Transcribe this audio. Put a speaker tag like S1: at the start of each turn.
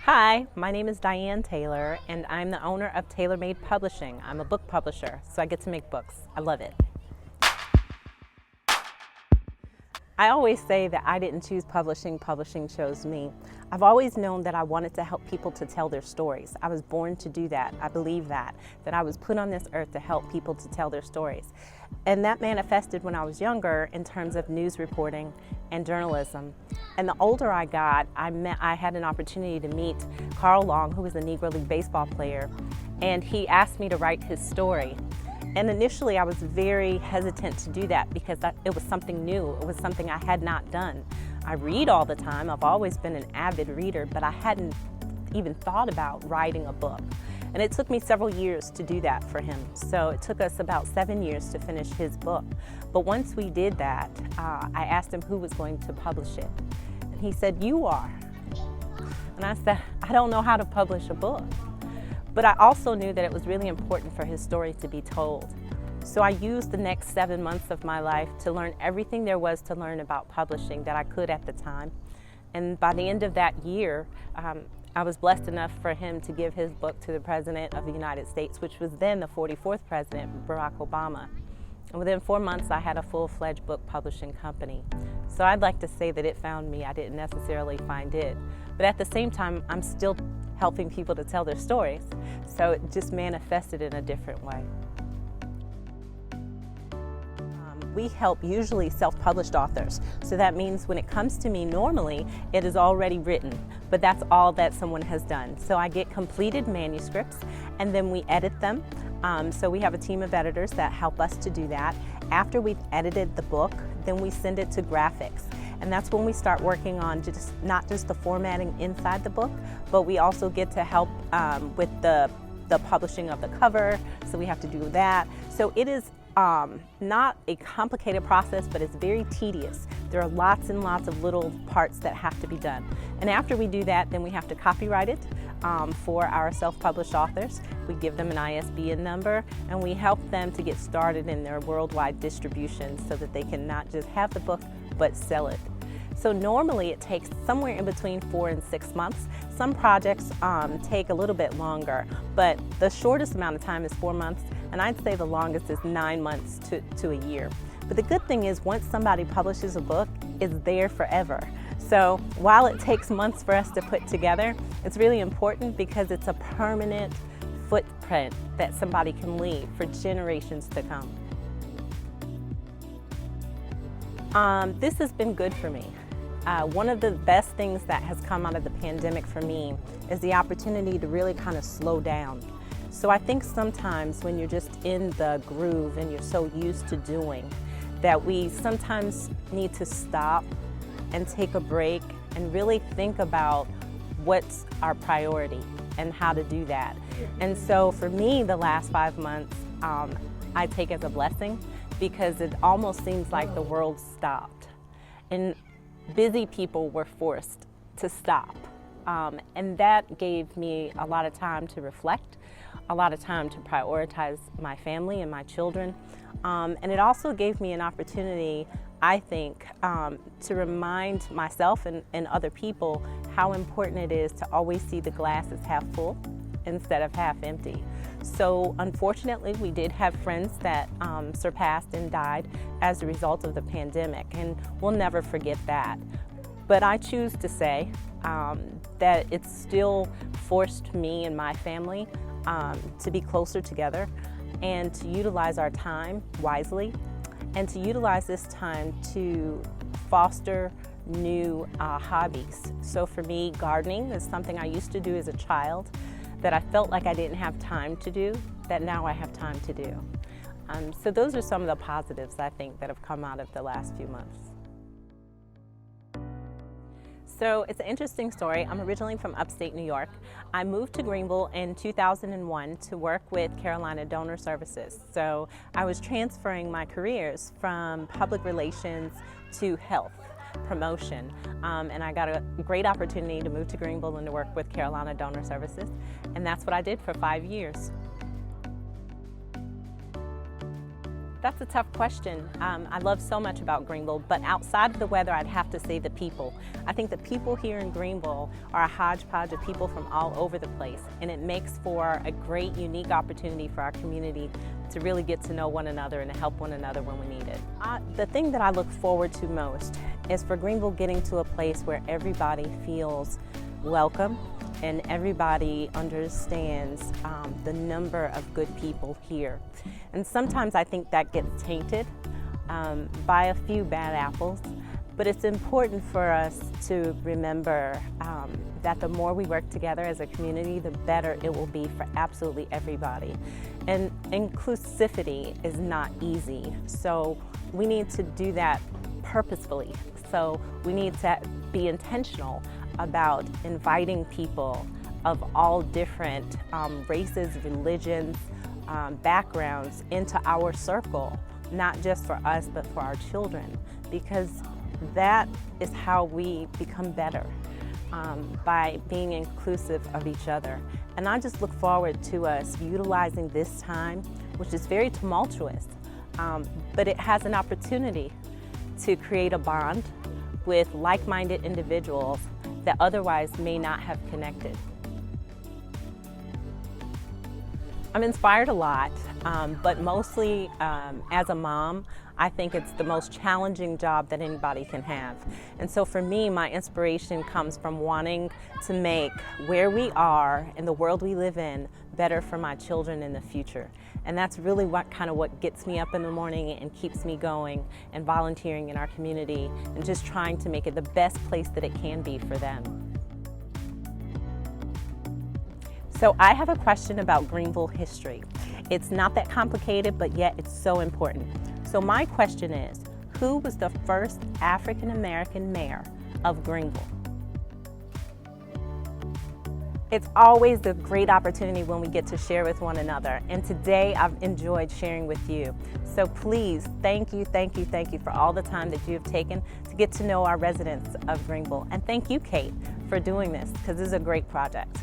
S1: Hi, my name is Diane Taylor, and I'm the owner of Taylor Made Publishing. I'm a book publisher, so I get to make books. I love it. I always say that I didn't choose publishing, publishing chose me. I've always known that I wanted to help people to tell their stories. I was born to do that. I believe that I was put on this earth to help people to tell their stories. And that manifested when I was younger in terms of news reporting and journalism. And the older I got, I had an opportunity to meet Carl Long, who was a Negro League baseball player, and he asked me to write his story. And initially I was very hesitant to do that because it was something new. It was something I had not done. I read all the time. I've always been an avid reader, but I hadn't even thought about writing a book. And it took me several years to do that for him. So it took us about 7 years to finish his book. But once we did that, I asked him who was going to publish it. And he said, "You are." And I said, "I don't know how to publish a book." But I also knew that it was really important for his story to be told. So I used the next 7 months of my life to learn everything there was to learn about publishing that I could at the time. And by the end of that year, I was blessed enough for him to give his book to the President of the United States, which was then the 44th President, Barack Obama. And within 4 months, I had a full-fledged book publishing company. So I'd like to say that it found me. I didn't necessarily find it. But at the same time, I'm still helping people to tell their stories. So it just manifested in a different way. We help usually self-published authors. So that means when it comes to me, normally it is already written, but that's all that someone has done. So I get completed manuscripts and then we edit them. So we have a team of editors that help us to do that. After we've edited the book, then we send it to graphics. And that's when we start working on not just the formatting inside the book, but we also get to help with the publishing of the cover. So we have to do that. So it is not a complicated process, but it's very tedious. There are lots and lots of little parts that have to be done. And after we do that, then we have to copyright it for our self-published authors. We give them an ISBN number and we help them to get started in their worldwide distribution so that they can not just have the book, but sell it. So normally it takes somewhere in between 4 and 6 months. Some projects take a little bit longer, but the shortest amount of time is 4 months, and I'd say the longest is 9 months to a year. But the good thing is once somebody publishes a book, it's there forever. So while it takes months for us to put together, it's really important because it's a permanent footprint that somebody can leave for generations to come. This has been good for me. One of the best things that has come out of the pandemic for me is the opportunity to really kind of slow down. So I think sometimes when you're just in the groove and you're so used to doing, that we sometimes need to stop and take a break and really think about what's our priority and how to do that. And so for me, the last 5 months, I take as a blessing because it almost seems like the world stopped. And busy people were forced to stop. And that gave me a lot of time to reflect, a lot of time to prioritize my family and my children. And it also gave me an opportunity, I think, to remind myself and other people how important it is to always see the glass as half full instead of half empty. So unfortunately, we did have friends that surpassed and died as a result of the pandemic, and we'll never forget that. But I choose to say that it's still forced me and my family to be closer together and to utilize our time wisely and to utilize this time to foster new hobbies. So for me, gardening is something I used to do as a child that I felt like I didn't have time to do, that now I have time to do. So those are some of the positives I think that have come out of the last few months. So it's an interesting story. I'm originally from upstate New York. I moved to Greenville in 2001 to work with Carolina Donor Services. So I was transferring my careers from public relations to health promotion. And I got a great opportunity to move to Greenville and to work with Carolina Donor Services. And that's what I did for 5 years. That's a tough question. I love so much about Greenville, but outside of the weather, I'd have to say the people. I think the people here in Greenville are a hodgepodge of people from all over the place, and it makes for a great, unique opportunity for our community to really get to know one another and to help one another when we need it. The thing that I look forward to most is for Greenville getting to a place where everybody feels welcome and everybody understands the number of good people here. And sometimes I think that gets tainted by a few bad apples, but it's important for us to remember that the more we work together as a community, the better it will be for absolutely everybody. And inclusivity is not easy, so we need to do that purposefully. So we need to be intentional about inviting people of all different races, religions, backgrounds into our circle, not just for us, but for our children, because that is how we become better, by being inclusive of each other. And I just look forward to us utilizing this time, which is very tumultuous, but it has an opportunity to create a bond with like-minded individuals that otherwise may not have connected. I'm inspired a lot, but mostly as a mom, I think it's the most challenging job that anybody can have. And so for me, my inspiration comes from wanting to make where we are and the world we live in better for my children in the future. And that's really what gets me up in the morning and keeps me going and volunteering in our community and just trying to make it the best place that it can be for them. So I have a question about Greenville history. It's not that complicated, but yet it's so important. So my question is, who was the first African American mayor of Greenville? It's always a great opportunity when we get to share with one another, and today I've enjoyed sharing with you. So please, thank you for all the time that you have taken to get to know our residents of Greenville. And thank you, Kate, for doing this, because this is a great project.